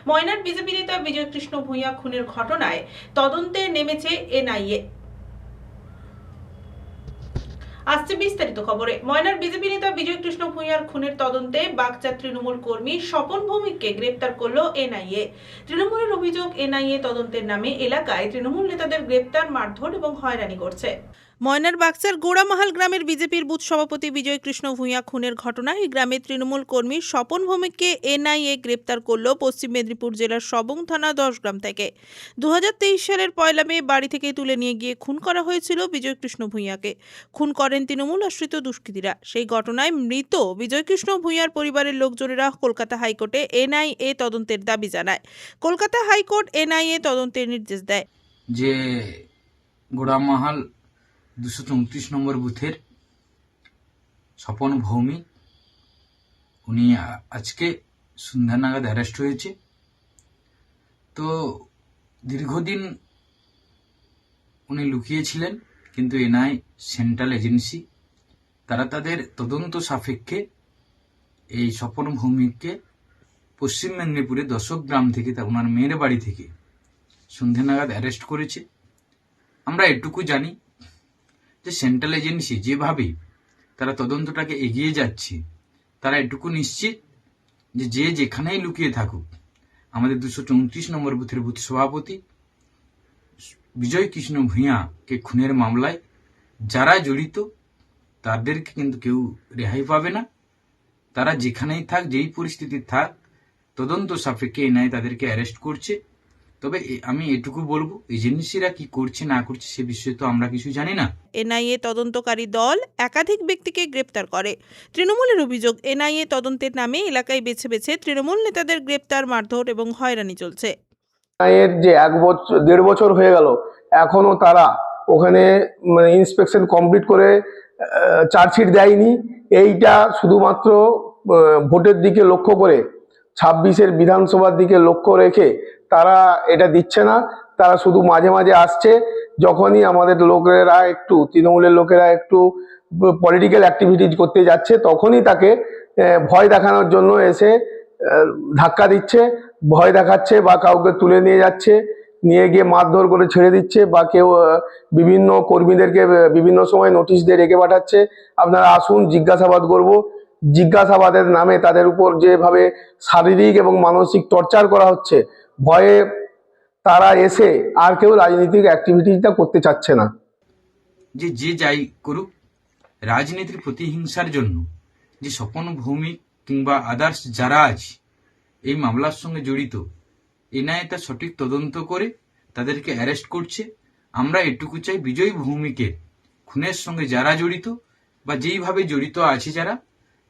ময়নার বিজেপি নেতা বিজয় কৃষ্ণ ভূঁইয়া খুনের ঘটনায় তদন্তে নেমেছে এনআইএ। আসছে বিস্তারিত খবরে। ময়নার বিজেপি নেতা বিজয় কৃষ্ণ ভূঁইয়ার খুনের তদন্তে বাগচা তৃণমূল কর্মী স্বপন ভৌমিককে গ্রেপ্তার করল এনআইএ। তৃণমূলের অভিযোগ, এনআইএ তদন্তের নামে এলাকায় তৃণমূল নেতাদের গ্রেপ্তার, মারধর এবং হয়রানি করছে। ময়নার বাগচার গোড়ামাহাল গ্রামের বিজেপির বুথ সভাপতি বিজয় কৃষ্ণ ভূঁইয়া খুনের ঘটনায় গ্রামের তৃণমূল কর্মী স্বপন ভৌমিককে এনআইএ গ্রেপ্তার করল পশ্চিম মেদিনীপুর জেলার সবং থানা 10 গ্রাম থেকে। 2023 সালের 1 মে বাড়ি থেকে তুলে নিয়ে গিয়ে খুন করা হয়েছিল বিজয় কৃষ্ণ ভূঁইয়াকে। খুন করেন তৃণমূল আশ্রিত দুষ্কৃতীরা। সেই ঘটনায় মৃত বিজয় কৃষ্ণ ভূঁইয়ার পরিবারের লোকজনেরা কলকাতা হাইকোর্টে এনআইএ তদন্তের দাবি জানায়। কলকাতা হাইকোর্ট এনআইএ তদন্তের নির্দেশ দেয়। যে গোড়ামাহাল 234 নম্বর বুথের স্বপন ভৌমিক, উনি আজকে সন্ধ্যা নাগাদ অ্যারেস্ট হয়েছে। তো দীর্ঘদিন উনি লুকিয়েছিলেন, কিন্তু এনআই সেন্ট্রাল এজেন্সি তারা তাদের তদন্ত সাপেক্ষে এই স্বপন ভৌমিককে পশ্চিম মেদিনীপুরে 10 গ্রাম থেকে ওনার মেয়ের বাড়ি থেকে সন্ধ্যা নাগাদ অ্যারেস্ট করেছে। আমরা এটুকু জানি যে সেন্ট্রাল এজেন্সি যেভাবে তারা তদন্তটাকে এগিয়ে যাচ্ছে, তারা এটুকু নিশ্চিত যে যেখানেই লুকিয়ে থাকুক, আমাদের 234 নম্বর বুথের বুথ সভাপতি বিজয় কৃষ্ণ ভূঁইয়াকে খুনের মামলায় যারা জড়িত তাদেরকে কিন্তু কেউ রেহাই পাবে না। তারা যেখানেই থাক, যেই পরিস্থিতি থাক, তদন্ত সাপেক্ষে এনআই তাদেরকে অ্যারেস্ট করছে। তবে আমি এটুকু বলবো, এজেন্সিরা কি করছে না করছে সে বিষয়ে তো আমরা কিছু জানি না। এনআইএ তদন্তকারী দল একাধিক ব্যক্তিকে গ্রেপ্তার করে। তৃণমূলের অভিযোগ, এনআইএ তদন্তের নামে এলাকায় বেছে বেছে তৃণমূল নেতাদের গ্রেপ্তার, মারধর এবং হয়রানি চলছে। এর যে 1.5 বছর হয়ে গেল, এখনো তারা ওখানে ইন্সপেকশন কমপ্লিট করে চার্জশিট দেয়নি। এইটা শুধুমাত্র ভোটের দিকে লক্ষ্য করে, 26-এর বিধানসভার দিকে লক্ষ্য রেখে তারা এটা দিচ্ছে না। তারা শুধু মাঝে মাঝে আসছে, যখনই আমাদের লোকেরা একটু, তৃণমূলের লোকেরা একটু পলিটিক্যাল অ্যাক্টিভিটিজ করতে যাচ্ছে, তখনই তাকে ভয় দেখানোর জন্য এসে ধাক্কা দিচ্ছে, ভয় দেখাচ্ছে, বা কাউকে তুলে নিয়ে যাচ্ছে, নিয়ে গিয়ে মারধর করে ছেড়ে দিচ্ছে, বা কেউ বিভিন্ন কর্মীদেরকে বিভিন্ন সময় নোটিশ দিয়ে রেখে পাঠাচ্ছে, আপনারা আসুন জিজ্ঞাসাবাদ করব। জিজ্ঞাসাবাদের নামে তাদের উপর যেভাবে শারীরিক এবং মানসিক টর্চার করা হচ্ছে, ভয়ে তারা এসে আর কেউ রাজনৈতিক অ্যাক্টিভিটিটা করতে চাচ্ছে না। যে যাই করুক, রাজনীতির প্রতিহিংসার জন্য যে স্বপন ভৌমিক কিংবা আদার্স যারা আছে এই মামলার সঙ্গে জড়িত, এনআইএ তা সঠিক তদন্ত করে তাদেরকে অ্যারেস্ট করছে। আমরা এটুকু চাই, বিজয় ভৌমিকের খুনের সঙ্গে যারা জড়িত বা যেইভাবে জড়িত আছে যারা,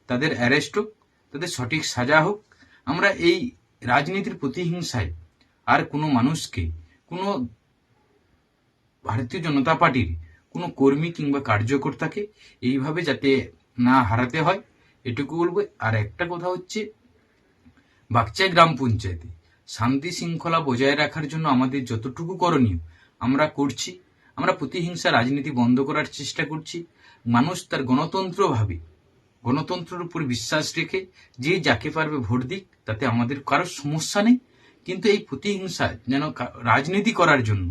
তাদের অ্যারেস্ট হোক, তাদের সঠিক সাজা হোক। আমরা এই রাজনীতির প্রতিহিংসায় আর কোনো মানুষকে, কোনো ভারতীয় জনতা পার্টির কোনো কর্মী কিংবা কার্যকর্তাকে এইভাবে যাতে না হারাতে হয়, এটুকু বলবো। আর একটা কথা হচ্ছে, বাগচা গ্রাম পঞ্চায়েতে শান্তি শৃঙ্খলা বজায় রাখার জন্য আমাদের যতটুকু করণীয় আমরা করছি। আমরা প্রতিহিংসা রাজনীতি বন্ধ করার চেষ্টা করছি। মানুষ তার গণতন্ত্রের উপর বিশ্বাস রেখে যে যাকে পারবে ভোট দিক, তাতে আমাদের কারোর সমস্যা নেই। কিন্তু এই প্রতিহিংসা যেন রাজনীতি করার জন্য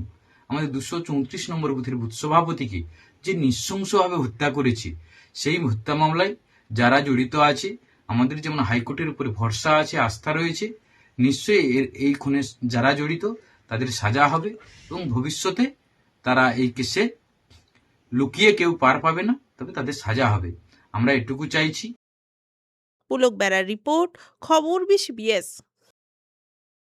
আমাদের 234 নম্বর বুথের বুথ সভাপতিকে যে নৃশংসভাবে হত্যা করেছে, সেই হত্যা মামলায় যারা জড়িত আছে, আমাদের যেমন হাইকোর্টের উপরে ভরসা আছে, আস্থা রয়েছে, নিশ্চয়ই এই খুনে যারা জড়িত তাদের সাজা হবে এবং ভবিষ্যতে তারা এই কেসে লুকিয়ে কেউ পার পাবে না, তবে তাদের সাজা হবে। আমরা এটুকু চাইছি। পুলক বেড়ার রিপোর্ট, খবর 20 BS।